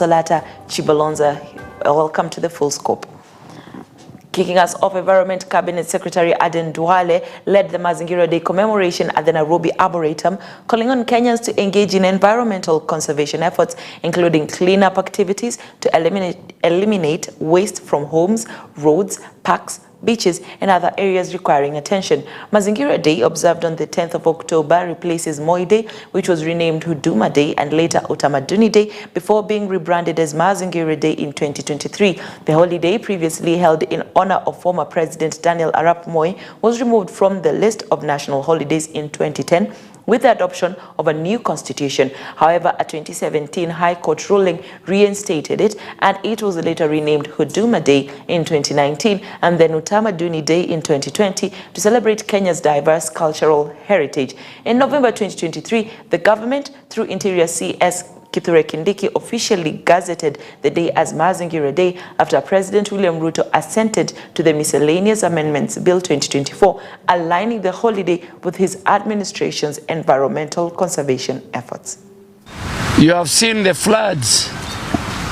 Consolata Chibalonza. Welcome to the Full Scope. Kicking us off, Environment Cabinet Secretary Aden Duale led the Mazingira Day commemoration at the Nairobi Arboretum, calling on Kenyans to engage in environmental conservation efforts, including cleanup activities to eliminate waste from homes, roads, parks, beaches, and other areas requiring attention. Mazingira Day, observed on the 10th of October, replaces Moi Day, which was renamed Huduma Day and later Utamaduni Day, before being rebranded as Mazingira Day in 2023. The holiday, previously held in honor of former President Daniel Arap Moi, was removed from the list of national holidays in 2010 with the adoption of a new constitution. However, a 2017 High Court ruling reinstated it, and it was later renamed Huduma Day in 2019 and then Utamaduni Day in 2020 to celebrate Kenya's diverse cultural heritage. In November 2023, the government, through Interior CS Kithure Kindiki, officially gazetted the day as Mazingira Day after President William Ruto assented to the Miscellaneous Amendments Bill 2024, aligning the holiday with his administration's environmental conservation efforts. You have seen the floods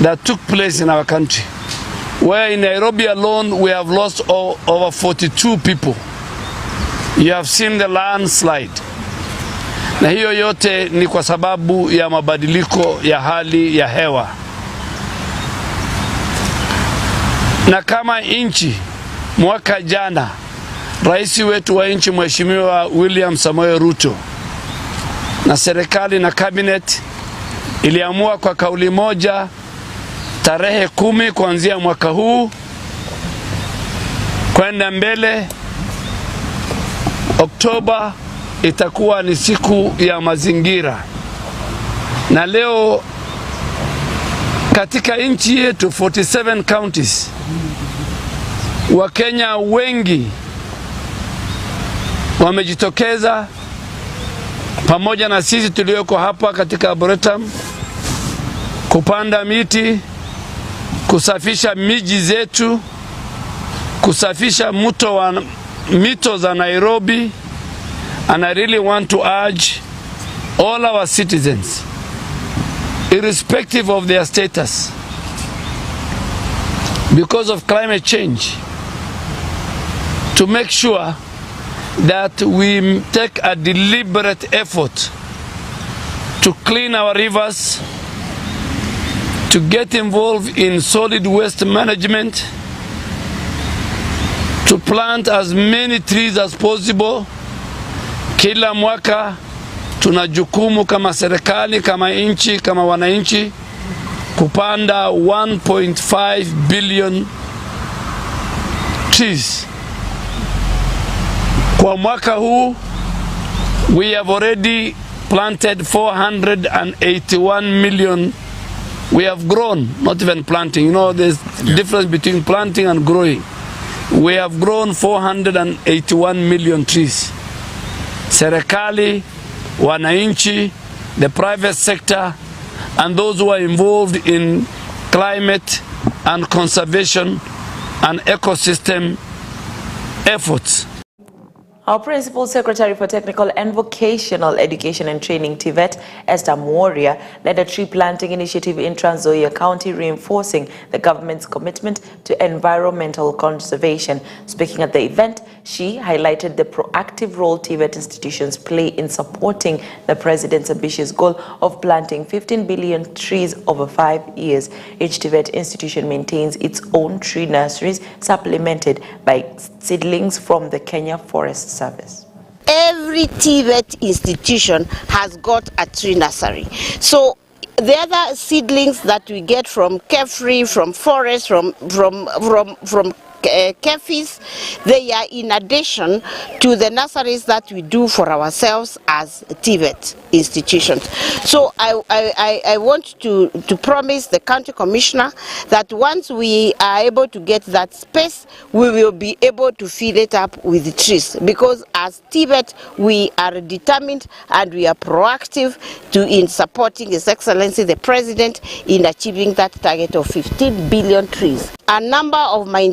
that took place in our country, where in Nairobi alone we have lost over 42 people. You have seen the landslide. Na hiyo yote ni kwa sababu ya mabadiliko ya hali ya hewa. Na kama nchi, mwaka jana, rais wetu wa nchi Mheshimiwa William Samoei Ruto na serikali na cabinet iliamua kwa kauli moja tarehe 10 kuanzia mwaka huu kwenda mbele, Oktoba itakuwa ni siku ya mazingira. Na leo katika nchi yetu 47 counties, Wakenya wengi wamejitokeza pamoja na sisi tulioko hapa katika Arboretum kupanda miti, kusafisha miji zetu, kusafisha mito za Nairobi. And I really want to urge all our citizens, irrespective of their status, because of climate change, to make sure that we take a deliberate effort to clean our rivers, to get involved in solid waste management, to plant as many trees as possible. Kila mwaka tuna jukumu kama serikali, kama nchi, kama wananchi kupanda 1.5 billion trees. Kwa mwaka huu, we have already planted 481 million. We have grown, not even planting. You know, there's difference between planting and growing. We have grown 481 million trees. Serikali, wananchi, the private sector, and those who are involved in climate and conservation and ecosystem efforts. Our Principal Secretary for Technical and Vocational Education and Training, TVET, Esther Moria, led a tree planting initiative in Trans Nzoia County, reinforcing the government's commitment to environmental conservation. Speaking at the event, she highlighted the proactive role TVET institutions play in supporting the President's ambitious goal of planting 15 billion trees over 5 years. Each TVET institution maintains its own tree nurseries, supplemented by seedlings from the Kenya Forest Service. Every TVET institution has got a tree nursery. So the other seedlings that we get from Carefree, from Forest, from Kefis, they are in addition to the nurseries that we do for ourselves as TVET institutions. So I want to promise the county commissioner that once we are able to get that space, we will be able to fill it up with trees, because as TVET we are determined and we are proactive in supporting His Excellency the President in achieving that target of 15 billion trees. A number of my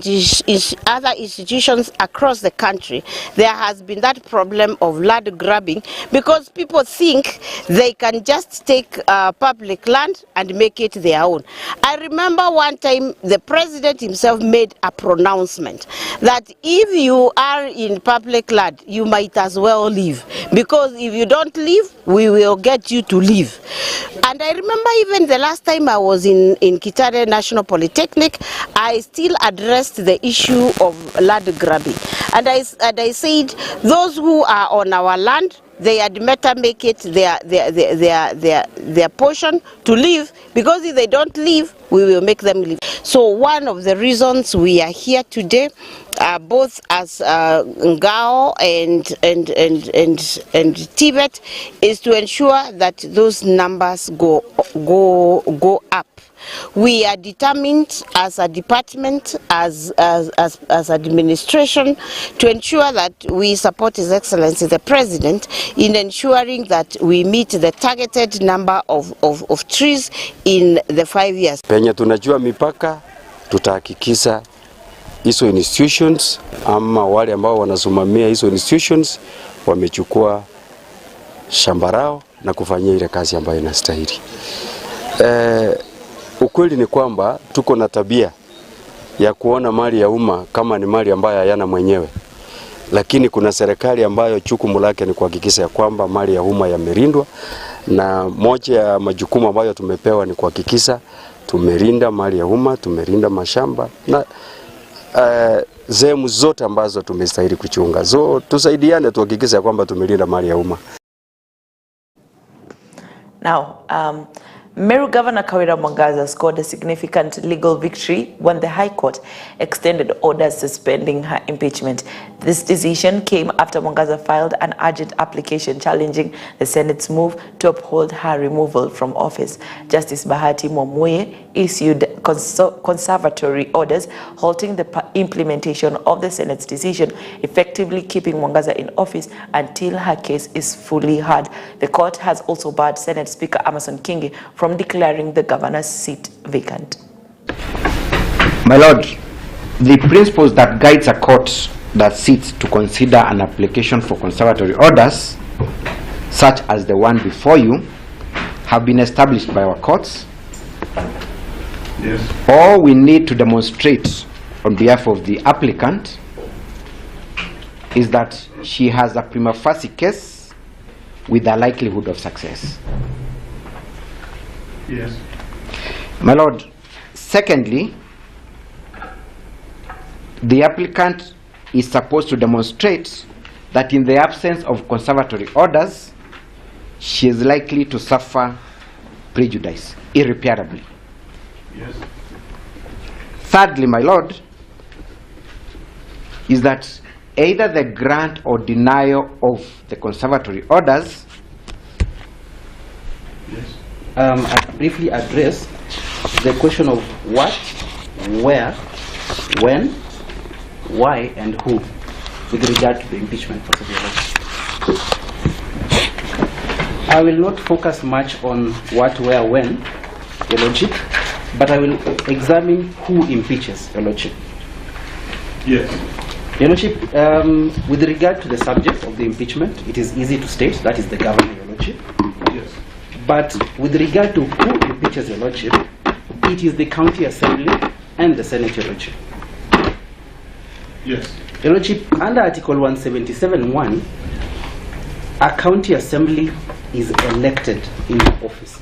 other institutions across the country, there has been that problem of land grabbing, because people think they can just take public land and make it their own. I remember one time the president himself made a pronouncement that if you are in public land, you might as well leave, because if you don't leave, we will get you to leave. And I remember even the last time I was in Kitale National Polytechnic, I still addressed the issue of land grabbing. And I said, those who are on our land, they had better make it their portion to live, because if they don't leave, we will make them live. So one of the reasons we are here today, both as Ngao and Tibet, is to ensure that those numbers go up. We are determined as a department, as administration, to ensure that we support His Excellency the President in ensuring that we meet the targeted number of trees in the 5 years. Penye tunajua mipaka, tutahakikisha hizo institutions ama wale ambao wanasimamia hizo institutions wamechukua shamba lao na kufanyia ile kazi ambayo inastahili. Ukweli ni kwamba tuko na tabia ya kuona mali ya umma kama ni mali ambayo hayana mwenyewe. Lakini kuna serikali ambayo jukumu lake ni kuhakikisha ya kwamba mali ya umma yamelindwa, na moja ya majukumu ambayo tumepewa ni kuhakikisha tumelinda mali ya umma, tumelinda mashamba na sehemu zote ambazo tumestahili kuchunga. So tusaidiane tuhakikisha kwamba tumelinda mali ya umma. Now, Meru Governor Kawira Mwangaza scored a significant legal victory when the High Court extended orders suspending her impeachment. This decision came after Mwangaza filed an urgent application challenging the Senate's move to uphold her removal from office. Justice Bahati Mwamuye issued conservatory orders halting the implementation of the Senate's decision, effectively keeping Mwangaza in office until her case is fully heard. The court has also barred Senate Speaker Amason Kingi from declaring the governor's seat vacant. My Lord, the principles that guides a court that sits to consider an application for conservatory orders, such as the one before you, have been established by our courts. Yes. All we need to demonstrate on behalf of the applicant is that she has a prima facie case with a likelihood of success. Yes. My Lord, secondly, the applicant is supposed to demonstrate that in the absence of conservatory orders, she is likely to suffer prejudice irreparably. Yes. Thirdly, my Lord, is that either the grant or denial of the conservatory orders. Yes. I briefly address the question of what, where, when, why, and who with regard to the impeachment process. I will not focus much on what, where, when, Your Lordship, but I will examine who impeaches, Your Lordship. Yes. Your Lordship, with regard to the subject of the impeachment, it is easy to state that is the governor, Your Lordship. Yes. But with regard to who impeaches, Your Lordship, it is the County Assembly and the Senate, Your Lordship. Yes. Your Lordship, under Article 177(1), a County Assembly is elected into office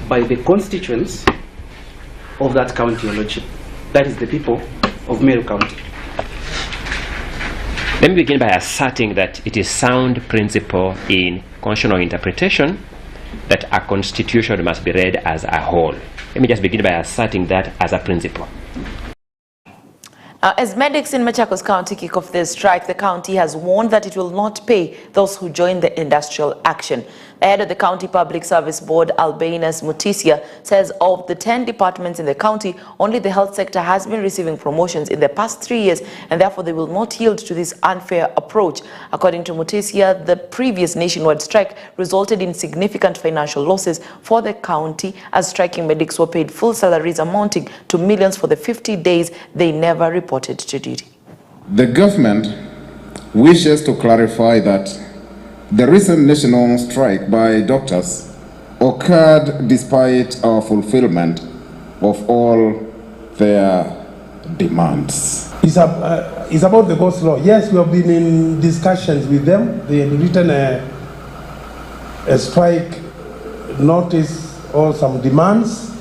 by the constituents of that county, Your Lordship. That is the people of Meru County. Let me begin by asserting that it is sound principle in constitutional interpretation that a constitution must be read as a whole. Let me just begin by asserting that as a principle. As medics in Machakos County kick off their strike, the county has warned that it will not pay those who join the industrial action. The head of the County Public Service Board, Albinus Mutisia, says of the 10 departments in the county, only the health sector has been receiving promotions in the past 3 years, and therefore they will not yield to this unfair approach. According to Mutisia, the previous nationwide strike resulted in significant financial losses for the county, as striking medics were paid full salaries amounting to millions for the 50 days they never reported to duty. The government wishes to clarify that the recent national strike by doctors occurred despite our fulfillment of all their demands. It's about the ghost law. Yes, we have been in discussions with them. They had written a strike notice or some demands,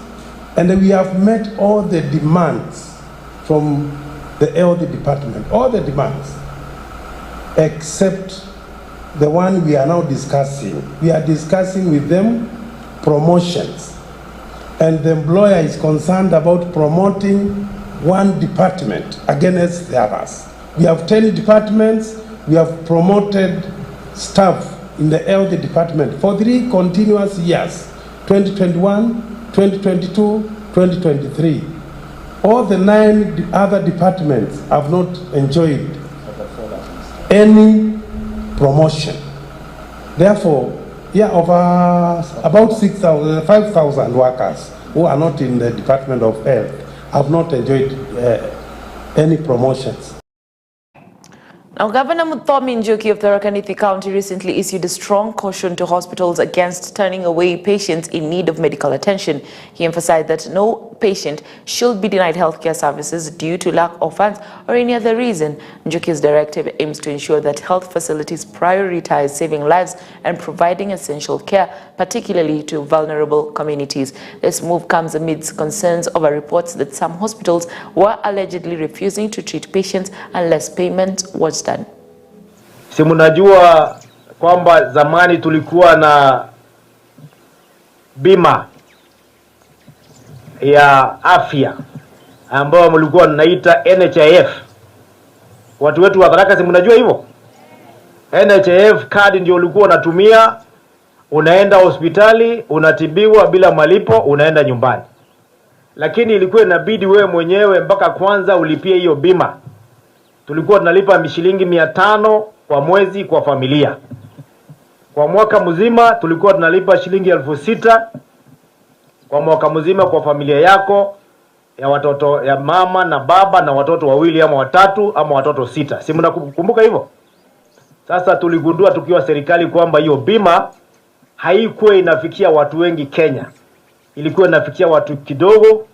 and we have met all the demands from the health department, all the demands, except the one we are now discussing. We are discussing with them promotions, and the employer is concerned about promoting one department against the others. We have 10 departments. We have promoted staff in the health department for 3 continuous years, 2021, 2022, 2023. All the 9 other departments have not enjoyed any promotion. Therefore, over about 5,000 workers who are not in the Department of Health have not enjoyed any promotions. Now, Governor Muthomi Njuki of Tharaka Nithi County recently issued a strong caution to hospitals against turning away patients in need of medical attention. He emphasized that no patient should be denied healthcare services due to lack of funds or any other reason. Njuki's directive aims to ensure that health facilities prioritize saving lives and providing essential care, particularly to vulnerable communities. This move comes amidst concerns over reports that some hospitals were allegedly refusing to treat patients unless payment was done. Si mnajua kwamba zamani tulikuwa na bima ya afya ambayo mlikuwa mnaita NHIF. Watu wetu wa Tharaka, si mnajua hivyo? NHIF card ndio ulikuwa unatumia, unaenda hospitali, unatibiwa bila malipo, unaenda nyumbani. Lakini ilikuwa inabidi wewe mwenyewe mpaka kwanza ulipie hiyo bima. Tulikuwa tunalipa shilingi 500 kwa mwezi kwa familia. Kwa mwaka mzima tulikuwa tunalipa shilingi 6,000 kwa mwaka mzima kwa familia yako, ya watoto, ya mama na baba na watoto 2 ama 3 ama watoto 6. Si mnakumbuka hivyo? Sasa tuligundua tukiwa serikali kwamba hiyo bima haikuwa inafikia watu wengi Kenya. Ilikuwa inafikia watu kidogo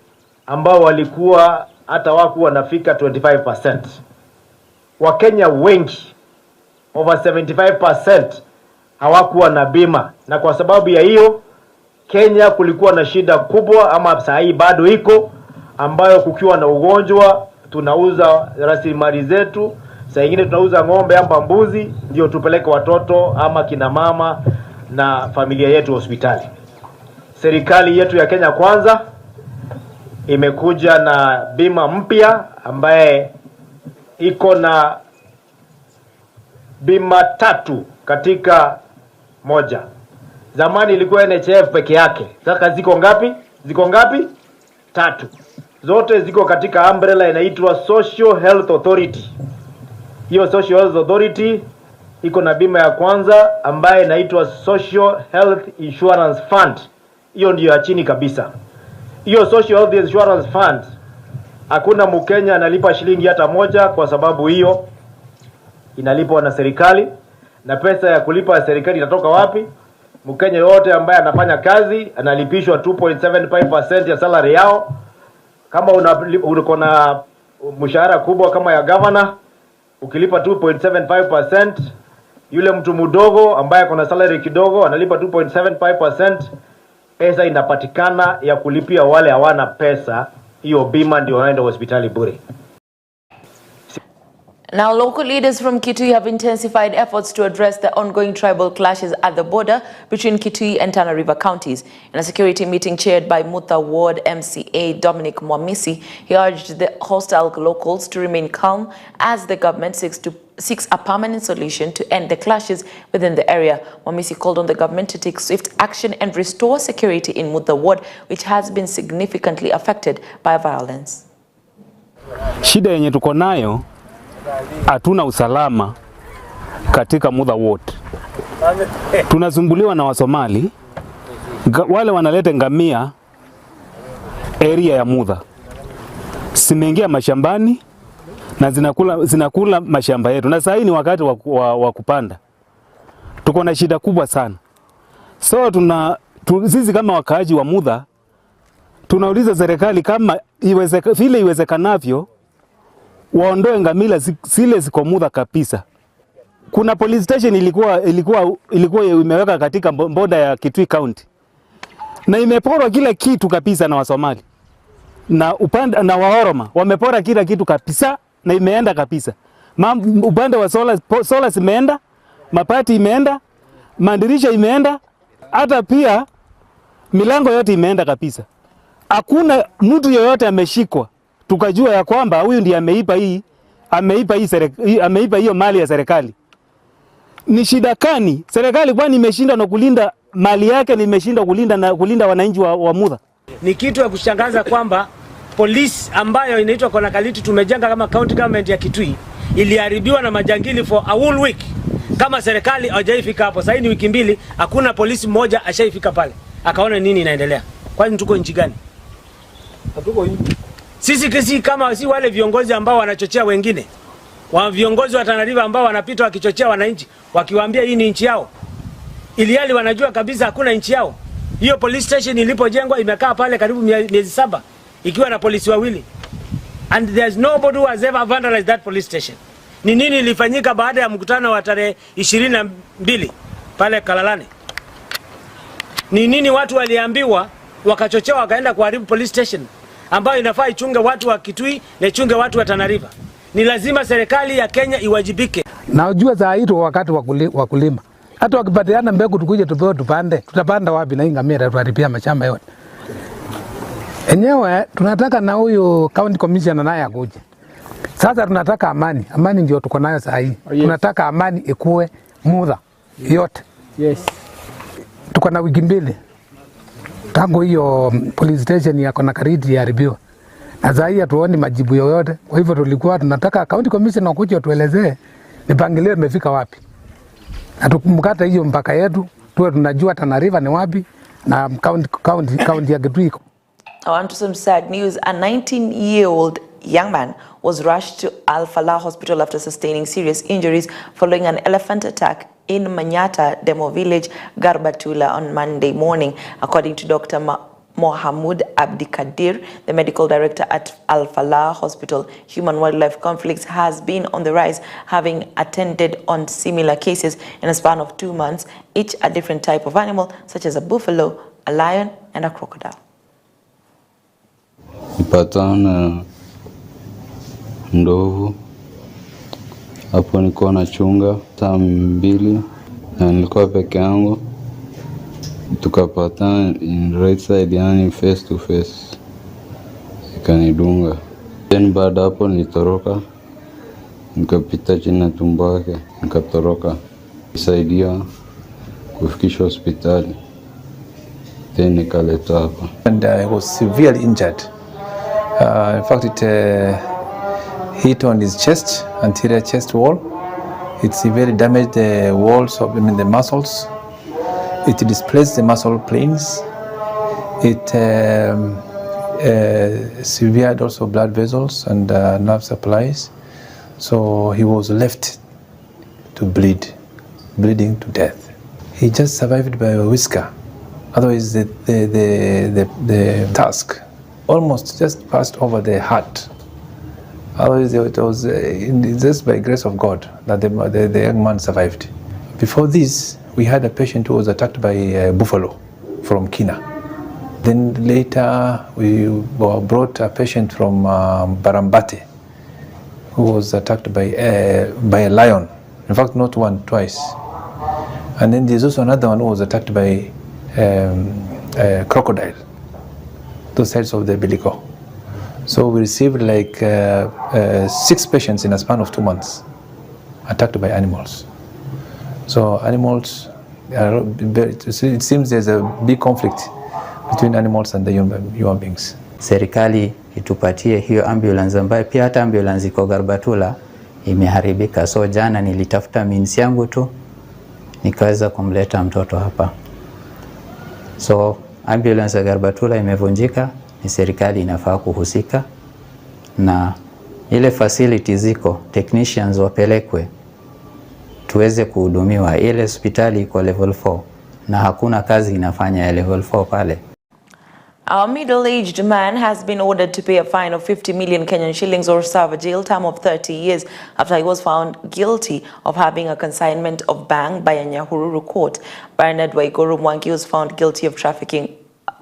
ambao walikuwa hata wakuwa wanafika 25%. Wakenya wengi, over 75%, hawakuwa na bima, na kwa sababu ya hiyo Kenya kulikuwa na shida kubwa, ama saa hii bado iko, ambayo kukiwa na ugonjwa tunauza rasilimali zetu, saa nyingine tunauza ng'ombe ama mbuzi ndio tupeleke watoto ama kina mama na familia yetu hospitali. Serikali yetu ya Kenya Kwanza imekuja na bima mpya ambaye iko na bima 3 katika moja. Zamani ilikuwa NHIF peke yake. Sasa ziko ngapi? Ziko ngapi? 3. Zote ziko katika umbrella inaitwa Social Health Authority. Hiyo Social Health Authority iko na bima ya kwanza ambaye inaitwa Social Health Insurance Fund. Hiyo ndio ya chini kabisa. Hiyo Social Health Insurance Fund, hakuna Mkenya analipa shilingi hata moja, kwa sababu hiyo inalipwa na serikali. Na pesa ya kulipa ya serikali inatoka wapi? Mkenya yote ambaye anafanya kazi analipishwa 2.75% ya salary yao. Kama uko na mshahara kubwa kama ya governor, ukilipa 2.75%, yule mtu mdogo ambaye kuna salary kidogo analipa 2.75%, pesa inapatikana ya kulipia wale hawana pesa. Hiyo bima ndio waende hospitali bure. Now, local leaders from Kitui have intensified efforts to address the ongoing tribal clashes at the border between Kitui and Tana River counties. In a security meeting chaired by Mutha Ward MCA Dominic Mwamisi, he urged the hostile locals to remain calm as the government seeks a permanent solution to end the clashes within the area. Mwamisi called on the government to take swift action and restore security in Mutha Ward, which has been significantly affected by violence. Shida yenye tuko nayo, hatuna usalama katika Mutha Ward. Tunasumbuliwa na Wasomali, wale wanaleta ngamia area ya Mutha. Zimeingia mashambani na zinakula mashamba yetu. Na sasa ni wakati wa kupanda. Tuko na shida kubwa sana. So sisi kama wakaaji wa Mutha tunauliza serikali kama vile iwezekanavyo waondoe ngamila zile ziko Mutha kabisa. Kuna police station ilikuwa imeweka katika boda ya Kitui County. Na imeporwa kila kitu kabisa na Wasomali. Na Waoroma wamepora kila kitu kabisa na imeenda kabisa. Upande wa sola imeenda, mapati imeenda, mandirisha imeenda, hata pia milango yote imeenda kabisa. Hakuna mtu yoyote ameshikwa tukajua ya kwamba huyu ndiye ameipa hiyo mali ya serikali. Ni shida kani? Serikali kwani imeshinda na kulinda mali yake, ni imeshinda kulinda wananchi wa Mutha? Ni kitu ya kushangaza kwamba polisi ambayo inaitwa Konakaliti tumejenga kama county government ya Kitui iliharibiwa na majangili for a whole week. Kama serikali hajaifika hapo, sasa ni wiki mbili hakuna polisi mmoja ashaifika pale. Akaona nini inaendelea. Kwani tuko nchi gani? Hatuko nchi. Sisi kama si wale viongozi ambao wanachochea wengine. Viongozi wa Tana River ambao wanapita wakichochea wananchi, wakiwaambia hii ni nchi yao. Ilihali wanajua kabisa hakuna nchi yao. Hiyo police station ilipojengwa imekaa pale karibu miezi 7 ikiwa na polisi wawili. And there's nobody who has ever vandalized that police station. Ni nini ilifanyika baada ya mkutano wa tarehe 22 pale Kalalane? Ni nini watu waliambiwa wakachochewa wakaenda kuharibu police station ambayo inafaa ichunge watu wa Kitui na ichunge watu wa Tana River? Ni lazima serikali ya Kenya iwajibike. Na ujue saa hii wakati wa kulima. Hata wakipatiana mbegu tukuje tupewe tupande, tutapanda wapi na hii ngamia tuharibia mashamba yote. Enyewe tunataka na huyu county commissioner naye akuje. Sasa tunataka amani. Amani ndio tuko nayo saa hii. Yes. Tunataka amani ikuwe Mutha yote. Yes. Tuko na wiki mbili tangu hiyo police station ya Konakaliti iharibiwa. Na saa hii hatuoni majibu yoyote. Kwa hivyo tulikuwa tunataka county commissioner akuje tuelezee mipangilio imefika wapi. Atukata hiyo mpaka yetu tuwe tunajua Tana River ni wapi na county ya Kitui. On to some sad news. A 19-year-old young man was rushed to Al-Falah Hospital after sustaining serious injuries following an elephant attack in Manyata Demo village, Garbatula, on Monday morning. According to Dr. Mohamud Abdikadir, the medical director at Al-Falah Hospital, human-wildlife conflicts has been on the rise, having attended on similar cases in a span of 2 months, each a different type of animal, such as a buffalo, a lion, and a crocodile. Nipatana ndovu hapo, nilikuwa nachunga saa 2 na nilikuwa peke yangu, tukapatana in right side, yani face to face, ikanidunga. Then baada hapo nilitoroka, nikapita chini na tumbo yake, nikatoroka, nisaidia kufikisha hospitali, then nikaletwa hapa. And I was severely injured. In fact, it hit on his chest, anterior chest wall. It severely damaged the walls of the muscles. It displaced the muscle planes. It severed also blood vessels and nerve supplies. So he was left to bleeding to death. He just survived by a whisker. Otherwise, the tusk almost just passed over the heart. Otherwise, it was just by grace of God that the young man survived. Before this, we had a patient who was attacked by a buffalo from Kina. Then later, we brought a patient from Barambate who was attacked by a lion. In fact, not one, twice. And then there's also another one who was attacked by a crocodile, two sides of the umbilical. So we received like 6 patients in a span of 2 months attacked by animals. So animals, it seems there's a big conflict between animals and the human beings. Serikali itupatie hiyo ambulance ambayo pia hata ambulance iko Garbatula imeharibika. So jana nilitafuta means yangu tu nikaweza kumleta mtoto hapa. So ambulance ya Garbatula imevunjika, ni serikali inafaa kuhusika na ile facility ziko, technicians wapelekwe tuweze kuhudumiwa. Ile hospitali iko level 4 na hakuna kazi inafanya ya level 4 pale. A middle-aged man has been ordered to pay a fine of 50 million Kenyan shillings or serve a jail term of 30 years after he was found guilty of having a consignment of bang by a Nyahururu court. Bernard Waiguru Mwangi was found guilty of trafficking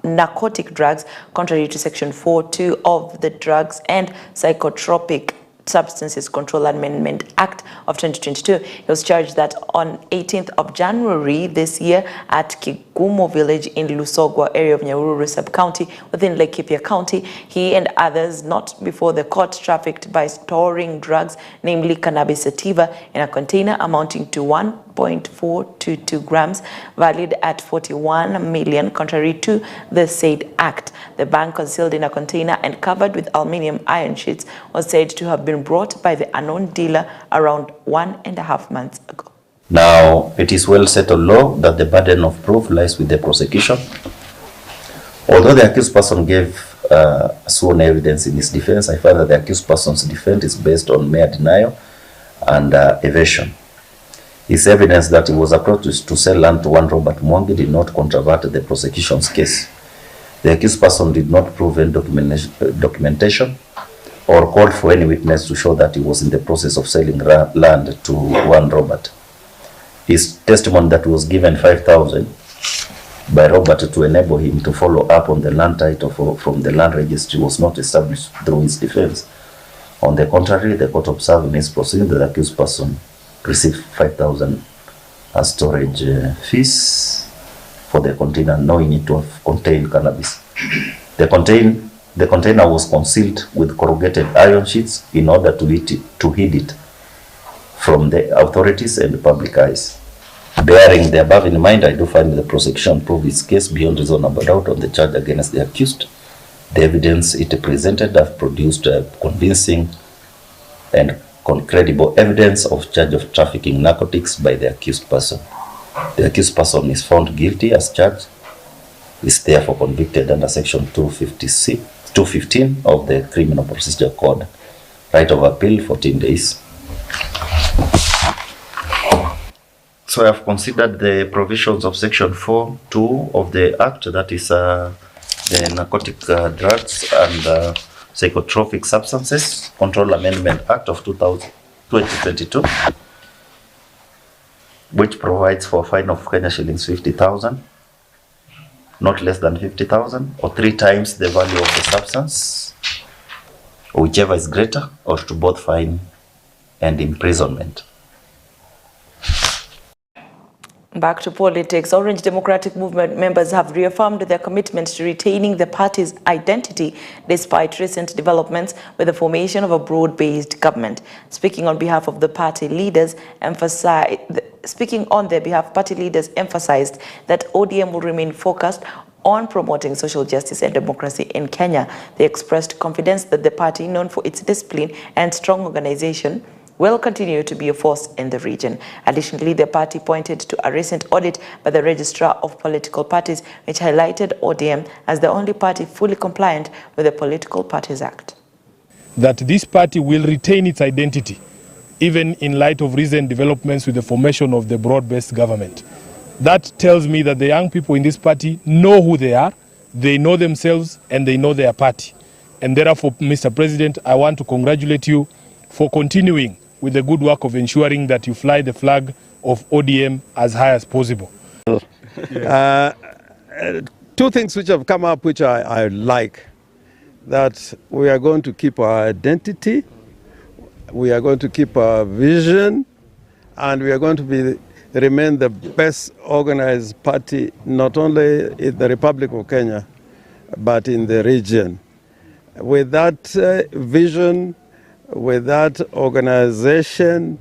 narcotic drugs contrary to Section 4(2) of the Drugs and Psychotropic Substances Control Amendment Act of 2022. He was charged that on 18th of January this year at Kigumo village in Lusogwa area of Nyahururu sub-county within Laikipia County, he and others not before the court trafficked by storing drugs, namely cannabis sativa, in a container amounting to 1.422 grams, valued at 41 million, contrary to the said act. The bang, concealed in a container and covered with aluminium iron sheets, was said to have been brought by the unknown dealer around 1.5 months ago. Now, it is well settled law that the burden of proof lies with the prosecution. Although the accused person gave sworn evidence in his defense, I find that the accused person's defense is based on mere denial and evasion. His evidence that he was approached to sell land to one Robert Mwangi did not controvert the prosecution's case. The accused person did not prove any documentation or called for any witness to show that he was in the process of selling land to one Robert. His testimony that was given 5,000 by Robert to enable him to follow up on the land title from the land registry was not established through his defense. On the contrary, the court observed in its proceeding that the accused person received 5,000 as storage fees for the container, knowing it to have contained cannabis. The container was concealed with corrugated iron sheets in order to hide it from the authorities and the public eyes. Bearing the above in mind, I do find the prosecution proved its case beyond reasonable doubt on the charge against the accused. The evidence it presented have produced convincing and credible evidence of charge of trafficking narcotics by the accused person. The accused person is found guilty as charged, is therefore convicted under Section 215 of the Criminal Procedure Code. Right of appeal 14 days. So I have considered the provisions of Section 4(2) of the Act, that is the Narcotic Drugs and Psychotropic Substances Control Amendment Act of 2022, which provides for a fine of Kenya shillings 50,000, not less than 50,000, or 3 times the value of the substance, whichever is greater, or to both fine and imprisonment. Back to politics. Orange Democratic Movement members have reaffirmed their commitment to retaining the party's identity despite recent developments with the formation of a broad-based government. Speaking on behalf of the party leaders, party leaders emphasized that ODM will remain focused on promoting social justice and democracy in Kenya. They expressed confidence that the party, known for its discipline and strong organization, will continue to be a force in the region. Additionally, the party pointed to a recent audit by the Registrar of Political Parties, which highlighted ODM as the only party fully compliant with the Political Parties Act. That this party will retain its identity, even in light of recent developments with the formation of the broad-based government. That tells me that the young people in this party know who they are, they know themselves, and they know their party. And therefore, Mr. President, I want to congratulate you for continuing with the good work of ensuring that you fly the flag of ODM as high as possible. 2 things which have come up which I like, that we are going to keep our identity. we are going to keep our vision, and we are going to remain the best organized party, not only in the Republic of Kenya, but in the region. With that vision, with that organization,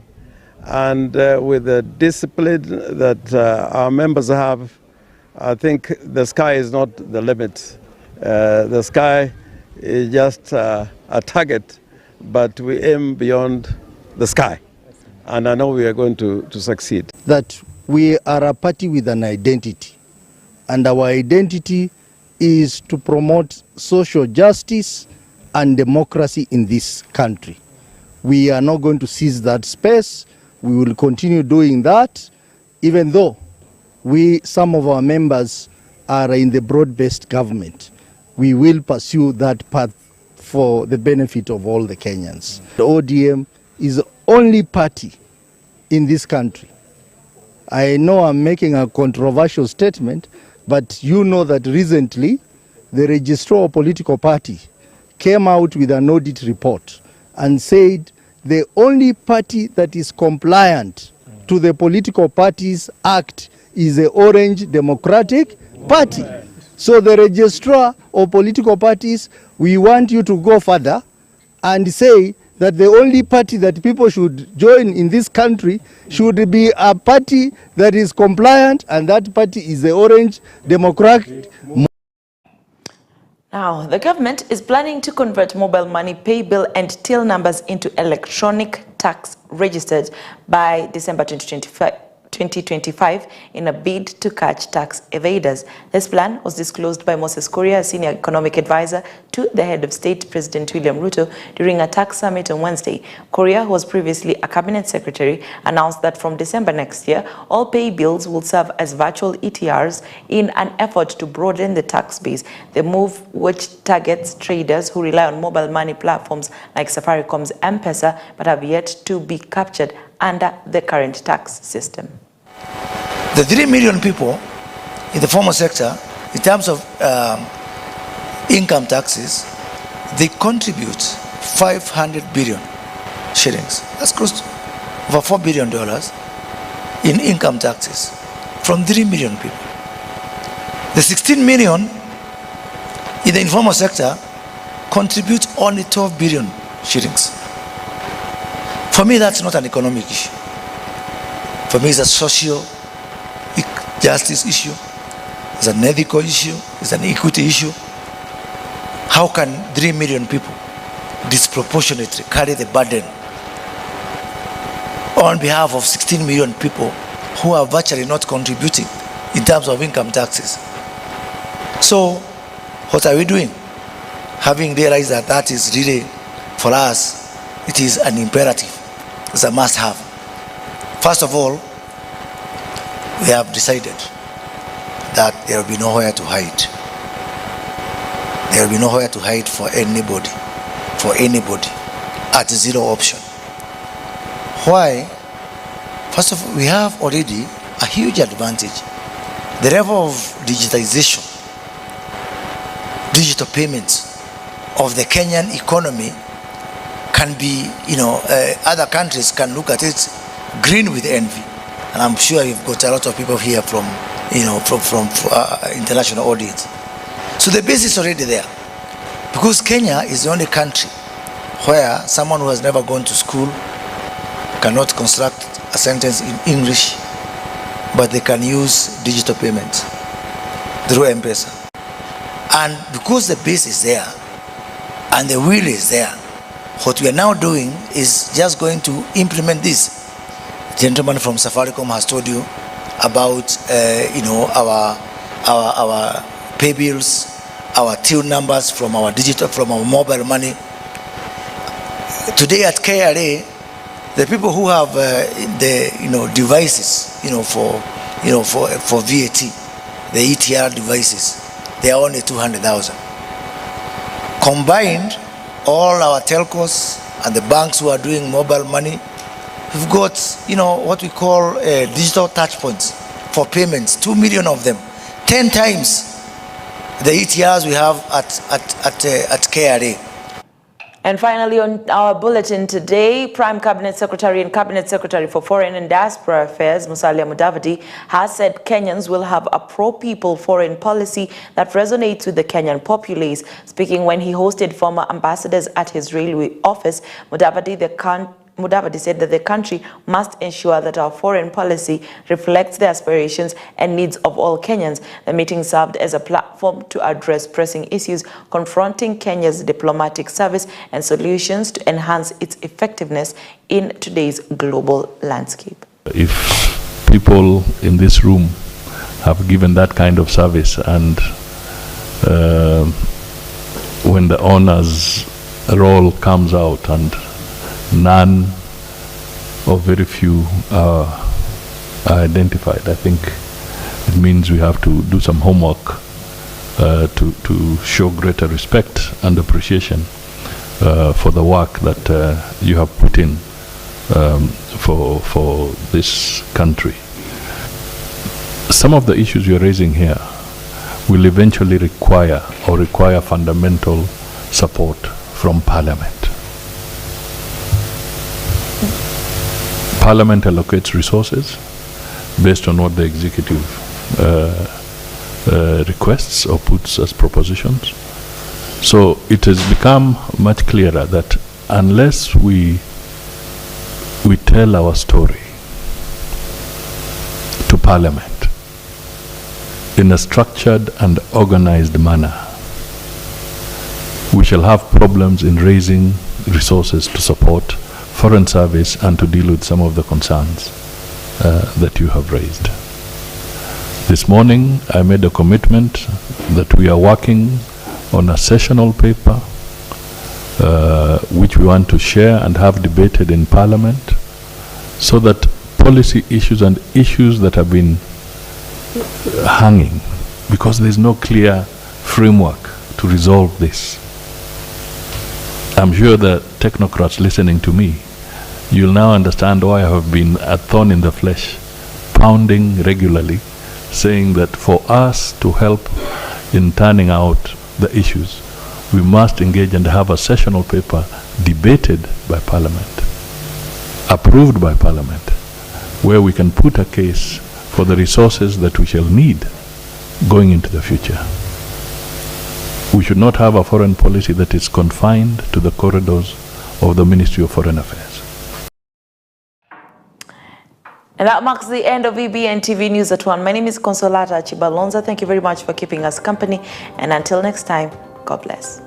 and with the discipline that our members have, I think the sky is not the limit. The sky is just a target, but we aim beyond the sky. And I know we are going to succeed. That we are a party with an identity, and our identity is to promote social justice and democracy in this country. We are not going to seize that space. We will continue doing that, even though some of our members are in the broad-based government. We will pursue that path for the benefit of all the Kenyans. The ODM is the only party in this country. I know I'm making a controversial statement, but you know that recently the Registrar of Political Party came out with an audit report and said the only party that is compliant to the Political Parties Act is the Orange Democratic Party. So the Registrar of Political Parties, we want you to go further and say that the only party that people should join in this country should be a party that is compliant, and that party is the Orange Democratic. Now, the government is planning to convert mobile money pay bill and till numbers into electronic tax registered by December 2025 in a bid to catch tax evaders. This plan was disclosed by Moses Kuria, a senior economic advisor to the head of state, President William Ruto, during a tax summit on Wednesday. Kuria, who was previously a cabinet secretary, announced that from December next year, all pay bills will serve as virtual ETRs in an effort to broaden the tax base. The move, which targets traders who rely on mobile money platforms like Safaricom's M-Pesa, but have yet to be captured under the current tax system. The 3 million people in the formal sector, in terms of income taxes, they contribute 500 billion shillings. That's close to over $4 billion in income taxes from 3 million people. The 16 million in the informal sector contribute only 12 billion shillings. For me, that's not an economic issue. For me, it's a social justice issue, it's an ethical issue, it's an equity issue. How can 3 million people disproportionately carry the burden on behalf of 16 million people who are virtually not contributing in terms of income taxes? So, what are we doing? Having realized that that is really, for us, it is an imperative, it's a must-have. First of all, we have decided that there will be nowhere to hide. There will be nowhere to hide for anybody at zero option. Why? First of all, we have already a huge advantage. The level of digitization, digital payments of the Kenyan economy can be, other countries can look at it green with envy. And I'm sure you've got a lot of people here from international audience. So the base is already there. Because Kenya is the only country where someone who has never gone to school cannot construct a sentence in English, but they can use digital payments through M-Pesa. And because the base is there and the will is there, what we are now doing is just going to implement this. The gentleman from Safaricom has told you about our pay bills, our till numbers from our mobile money. Today at KRA, the people who have the devices for VAT, the ETR devices, they are only 200,000. Combined, all our telcos and the banks who are doing mobile money, we've got what we call digital touch points for payments, 2 million of them, 10 times the ETRs we have at KRA. And finally, on our bulletin today, Prime Cabinet Secretary and Cabinet Secretary for Foreign and Diaspora Affairs, Musalia Mudavadi, has said Kenyans will have a pro-people foreign policy that resonates with the Kenyan populace. Speaking when he hosted former ambassadors at his railway office, Mudavadi said that the country must ensure that our foreign policy reflects the aspirations and needs of all Kenyans. The meeting served as a platform to address pressing issues confronting Kenya's diplomatic service and solutions to enhance its effectiveness in today's global landscape. If people in this room have given that kind of service, and when the honor's role comes out and none or very few are identified, I think it means we have to do some homework to show greater respect and appreciation for the work that you have put in for this country. Some of the issues you're raising here will eventually require fundamental support from Parliament. Parliament allocates resources based on what the executive requests or puts as propositions. So it has become much clearer that unless we tell our story to Parliament in a structured and organized manner, we shall have problems in raising resources to support foreign service and to deal with some of the concerns that you have raised. This morning I made a commitment that we are working on a sessional paper which we want to share and have debated in Parliament, so that policy issues and issues that have been hanging, because there is no clear framework to resolve this. I'm sure the technocrats listening to me, you'll now understand why I have been a thorn in the flesh, pounding regularly, saying that for us to help in turning out the issues, we must engage and have a sessional paper debated by Parliament, approved by Parliament, where we can put a case for the resources that we shall need going into the future. We should not have a foreign policy that is confined to the corridors of the Ministry of Foreign Affairs. And that marks the end of EBN TV News at 1. My name is Consolata Chibalonza. Thank you very much for keeping us company. And until next time, God bless.